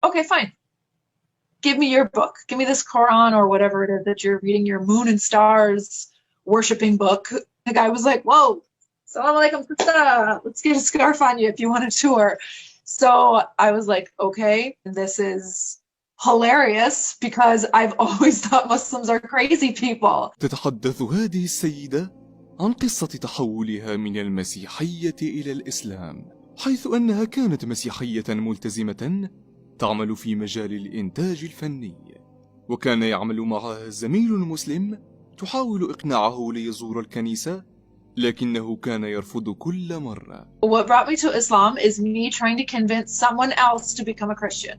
Okay, fine. Give me your book. Give me this Quran or whatever it is that you're reading, your moon and stars worshiping book. The guy was like, whoa, Assalamu alaikum, sister. Let's get a scarf on you if you want a tour. So I was like, okay, this is hilarious because I've always thought Muslims are crazy people. تتحدث هذه السيدة عن قصة تحولها من المسيحية إلى الإسلام، حيث أنها كانت مسيحية ملتزمة تعمل في مجال الإنتاج الفني، وكان يعمل معها زميل مسلم تحاول إقناعه ليزور الكنيسة، لكنه كان يرفض كل مرة. What brought me to Islam is me trying to convince someone else to become a Christian.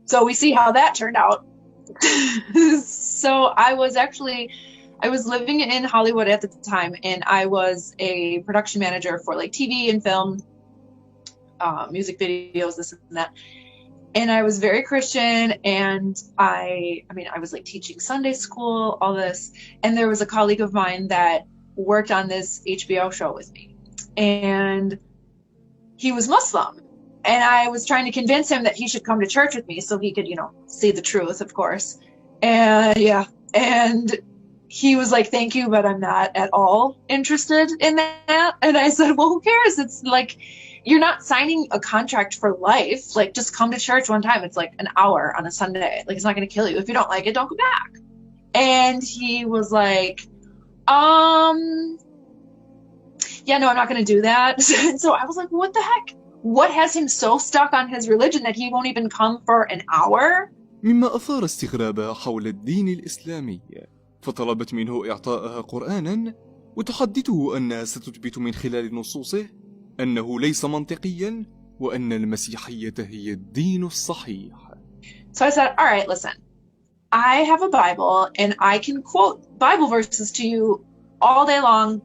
So we see how that turned out. So I was living in Hollywood at the time, and I was a production manager for like TV and film, music videos, this and that. And I was very Christian, and I was like teaching Sunday school, all this. And there was a colleague of mine that worked on this HBO show with me, and he was Muslim. And I was trying to convince him that he should come to church with me so he could, see the truth, of course. And yeah, and he was like, thank you, but I'm not at all interested in that. And I said, well, who cares? It's like, you're not signing a contract for life. Like, just come to church one time. It's like an hour on a Sunday. Like, it's not going to kill you. If you don't like it, don't go back. And he was like, yeah, no, I'm not going to do that. And so I was like, what the heck? What has him so stuck on his religion that he won't even come for an hour? مما أثار استغرابها حول الدين الإسلامي، فطلبت منه إعطائها قرآنا وتحدثه أنها ستثبت من خلال نصوصه أنه ليس منطقيا وأن المسيحية هي الدين الصحيح. So I said, all right, listen, I have a Bible and I can quote Bible verses to you all day long,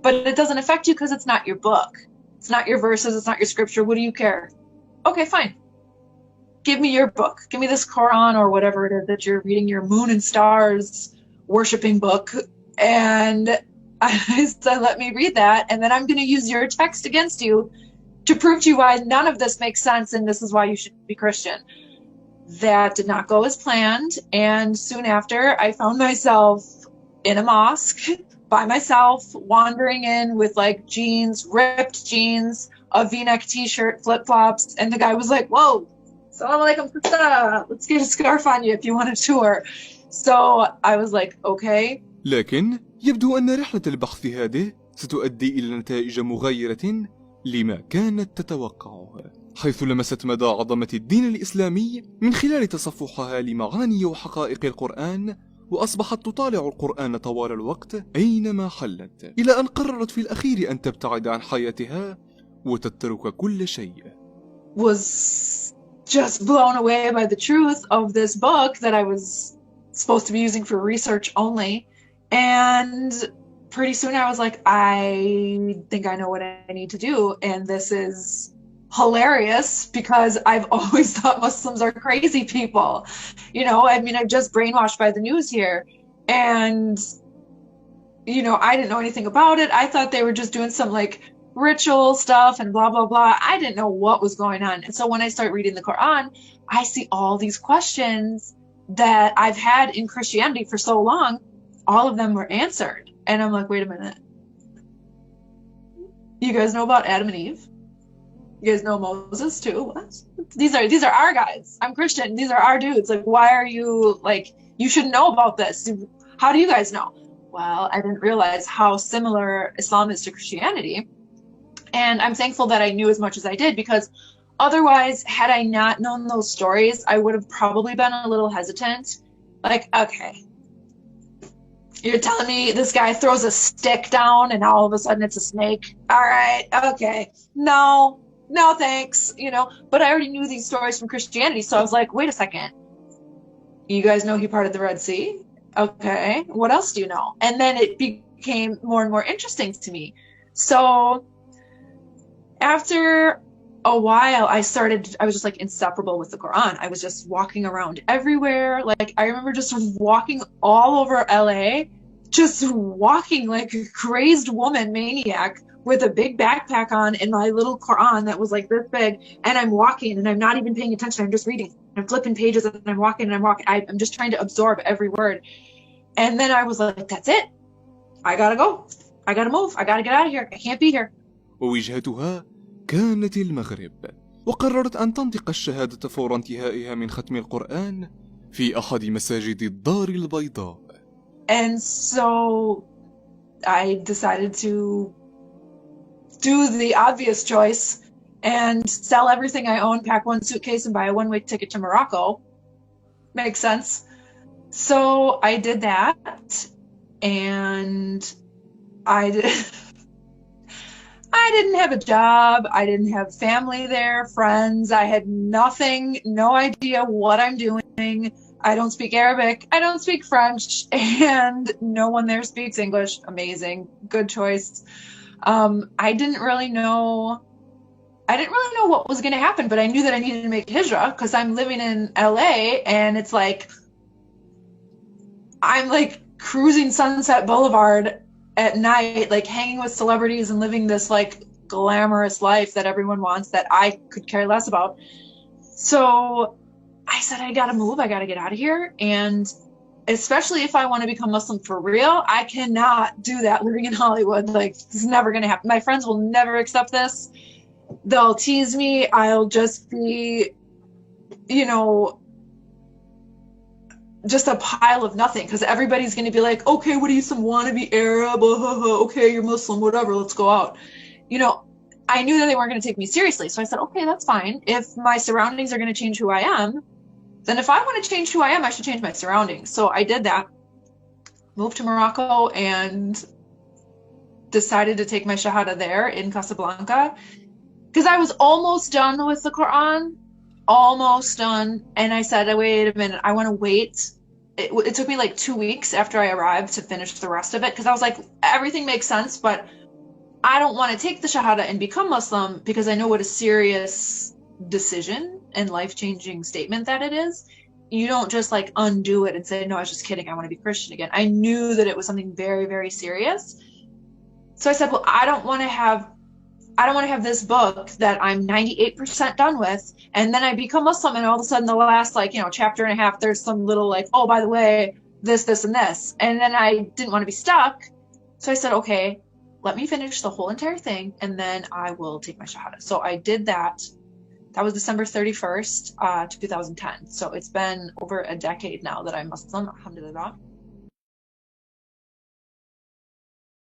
but it doesn't affect you because it's not your book. It's not your verses. It's not your scripture. What do you care? Okay, fine. Give me your book. Give me this Quran or whatever it is that you're reading, your moon and stars worshiping book. And I said, let me read that. And then I'm going to use your text against you to prove to you why none of this makes sense and this is why you should be Christian. That did not go as planned. And soon after, I found myself in a mosque by myself, wandering in with like jeans, ripped jeans, a V-neck t-shirt, flip-flops. And the guy was like, whoa, Assalamu alaikum, sister. Let's get a scarf on you if you want a tour. So I was like, okay. لكن يبدو أن رحلة البحث هذه ستؤدي إلى نتائج مغايرة لما كانت تتوقعه، حيث لمست مدى عظمة الدين الإسلامي من خلال تصفحها لمعاني وحقائق القرآن، وأصبحت تطالع القرآن طوال الوقت أينما حلت، إلى أن قررت في الأخير أن تبتعد عن حياتها وتترك كل شيء. Was just blown away by the truth of this book that I was supposed to be using for research only. And pretty soon I was like, I think I know what I need to do. And this is hilarious because I've always thought Muslims are crazy people. I'm just brainwashed by the news here. And, I didn't know anything about it. I thought they were just doing some like ritual stuff and blah, blah, blah. I didn't know what was going on. And so when I start reading the Quran, I see all these questions that I've had in Christianity for so long. All of them were answered. And I'm like, wait a minute. You guys know about Adam and Eve? You guys know Moses too? What? These are our guys. I'm Christian. These are our dudes. Like, why are you like, you should know about this. How do you guys know? Well, I didn't realize how similar Islam is to Christianity. And I'm thankful that I knew as much as I did, because otherwise, had I not known those stories, I would have probably been a little hesitant. Like, okay, you're telling me this guy throws a stick down and all of a sudden it's a snake? All right, okay. No, thanks, But I already knew these stories from Christianity, so I was like, wait a second. You guys know he parted the Red Sea? Okay, what else do you know? And then it became more and more interesting to me. So after a while, I was just like inseparable with the Quran. I was just walking around everywhere. Like, I remember just walking all over LA, just walking like a crazed woman, maniac, with a big backpack on and my little Quran that was like this big, and I'm walking and I'm not even paying attention. I'm just reading. I'm flipping pages and I'm walking and I'm walking. I'm just trying to absorb every word. And then I was like, that's it. I gotta go. I gotta move. I gotta get out of here. I can't be here. ووجهتها كانت المغرب، وقررت أن تنطق الشهادة فور انتهائها من ختم القرآن في أحد مساجد الدار البيضاء. And so I decided to do the obvious choice and sell everything I own, pack one suitcase, and buy a one-way ticket to Morocco. Makes sense. So I did that, and I didn't have a job. I didn't have family there, friends. I had nothing, no idea what I'm doing. I don't speak Arabic. I don't speak French, and no one there speaks English. Amazing. Good choice. I didn't really know what was going to happen, but I knew that I needed to make hijrah because I'm living in LA, and it's like I'm like cruising Sunset Boulevard at night, like hanging with celebrities and living this like glamorous life that everyone wants that I could care less about. So I said, I gotta move. I gotta get out of here. And especially if I want to become Muslim for real, I cannot do that living in Hollywood. Like, it's never going to happen. My friends will never accept this. They'll tease me. I'll just be, just a pile of nothing, because everybody's going to be like, okay, what are you, some wannabe Arab? Okay, you're Muslim, whatever, let's go out. I knew that they weren't going to take me seriously. So I said, okay, that's fine. If my surroundings are going to change who I am, then if I want to change who I am, I should change my surroundings. So I did that, moved to Morocco, and decided to take my Shahada there in Casablanca, because I was almost done with the Quran, almost done. And I said, wait a minute, I want to wait. It took me like 2 weeks after I arrived to finish the rest of it, because I was like, everything makes sense, but I don't want to take the Shahada and become Muslim, because I know what a serious decision and life-changing statement that it is. You don't just like undo it and say, no, I was just kidding, I want to be Christian again. I knew that it was something very, very serious. So I said, well, I don't want to have this book that I'm 98% done with, and then I become Muslim, and all of a sudden the last chapter and a half, there's some little like, oh, by the way, this, and this. And then I didn't want to be stuck. So I said, okay, let me finish the whole entire thing, and then I will take my Shahada. So I did that. That was December 31st, 2010. So it's been over a decade now that I'm Muslim, alhamdulillah.